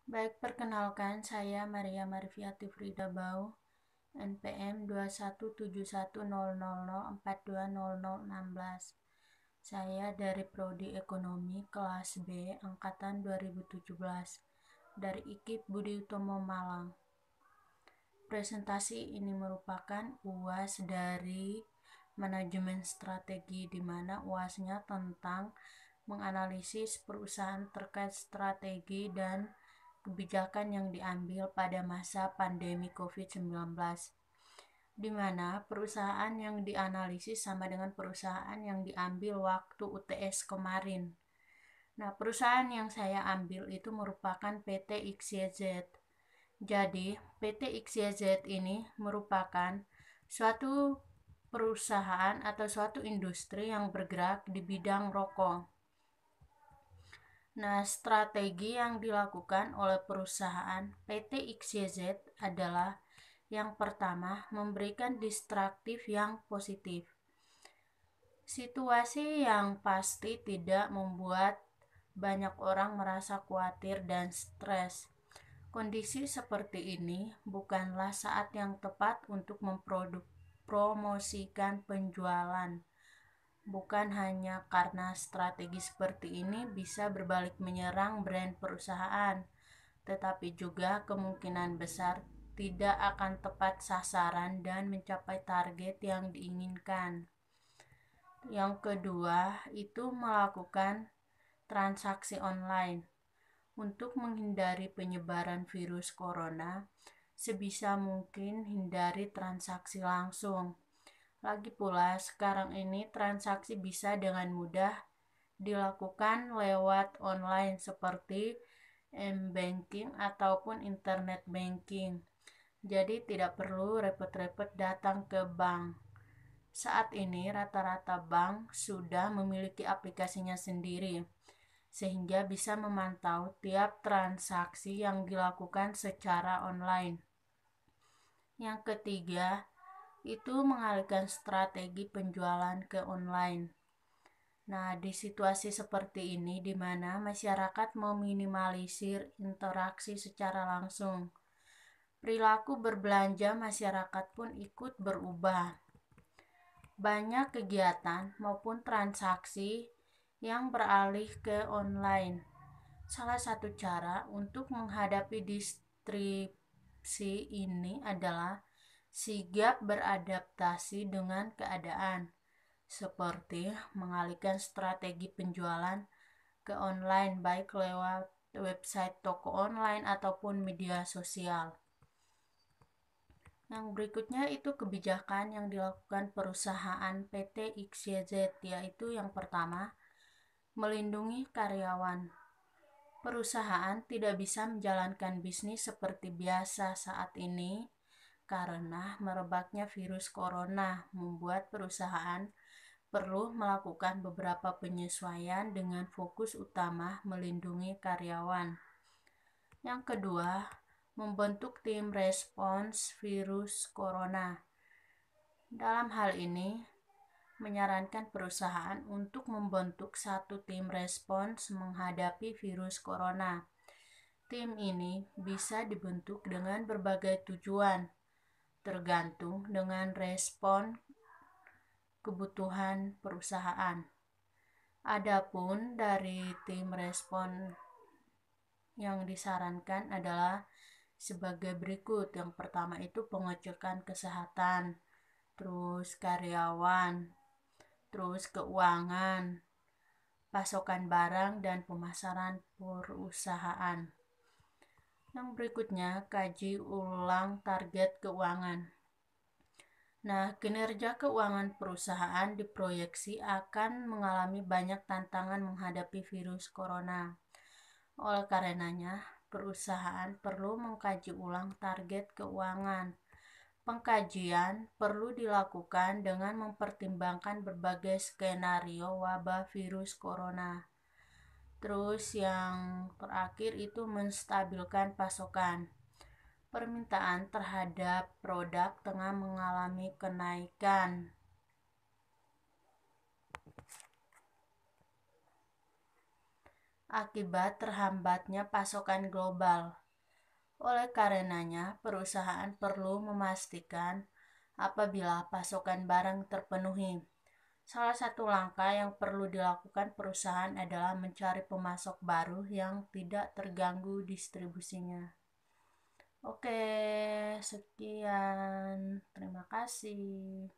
Baik, perkenalkan saya Maria Marviati Frida Bau, NPM 21710004200016. Saya dari Prodi Ekonomi kelas B angkatan 2017 dari IKIP Budi Utomo Malang. Presentasi ini merupakan UAS dari manajemen strategi, di mana UASnya tentang menganalisis perusahaan terkait strategi dan kebijakan yang diambil pada masa pandemi COVID-19, di mana perusahaan yang dianalisis sama dengan perusahaan yang diambil waktu UTS kemarin. Nah, perusahaan yang saya ambil itu merupakan PT XYZ. Jadi, PT XYZ ini merupakan suatu perusahaan atau suatu industri yang bergerak di bidang rokok. Nah, strategi yang dilakukan oleh perusahaan PT XYZ adalah yang pertama, memberikan distraktif yang positif. Situasi yang pasti tidak membuat banyak orang merasa khawatir dan stres. Kondisi seperti ini bukanlah saat yang tepat untuk mempromosikan penjualan. Bukan hanya karena strategi seperti ini bisa berbalik menyerang brand perusahaan, tetapi juga kemungkinan besar tidak akan tepat sasaran dan mencapai target yang diinginkan. Yang kedua, itu melakukan transaksi online. Untuk menghindari penyebaran virus corona, sebisa mungkin hindari transaksi langsung. Lagi pula, sekarang ini transaksi bisa dengan mudah dilakukan lewat online seperti m-banking ataupun internet banking. Jadi tidak perlu repot-repot datang ke bank. Saat ini rata-rata bank sudah memiliki aplikasinya sendiri, sehingga bisa memantau tiap transaksi yang dilakukan secara online. Yang ketiga, itu mengalihkan strategi penjualan ke online. Nah, di situasi seperti ini di mana masyarakat meminimalisir interaksi secara langsung, perilaku berbelanja masyarakat pun ikut berubah. Banyak kegiatan maupun transaksi yang beralih ke online. Salah satu cara untuk menghadapi disrupsi ini adalah sigap beradaptasi dengan keadaan, seperti mengalihkan strategi penjualan ke online baik lewat website toko online ataupun media sosial. Yang berikutnya itu kebijakan yang dilakukan perusahaan PT XYZ, yaitu yang pertama, melindungi karyawan. Perusahaan tidak bisa menjalankan bisnis seperti biasa saat ini karena merebaknya virus corona membuat perusahaan perlu melakukan beberapa penyesuaian dengan fokus utama melindungi karyawan. Yang kedua, membentuk tim respons virus corona. Dalam hal ini, menyarankan perusahaan untuk membentuk satu tim respons menghadapi virus corona. Tim ini bisa dibentuk dengan berbagai tujuan, tergantung dengan respon kebutuhan perusahaan. Adapun dari tim respon yang disarankan adalah sebagai berikut. Yang pertama itu pengecekan kesehatan, terus karyawan, terus keuangan, pasokan barang dan pemasaran perusahaan. Yang berikutnya, kaji ulang target keuangan. Nah, kinerja keuangan perusahaan diproyeksi akan mengalami banyak tantangan menghadapi virus corona. Oleh karenanya, perusahaan perlu mengkaji ulang target keuangan. Pengkajian perlu dilakukan dengan mempertimbangkan berbagai skenario wabah virus corona. Terus yang terakhir itu menstabilkan pasokan. Permintaan terhadap produk tengah mengalami kenaikan. akibat terhambatnya pasokan global. Oleh karenanya, perusahaan perlu memastikan apabila pasokan barang terpenuhi. Salah satu langkah yang perlu dilakukan perusahaan adalah mencari pemasok baru yang tidak terganggu distribusinya. Oke, sekian. Terima kasih.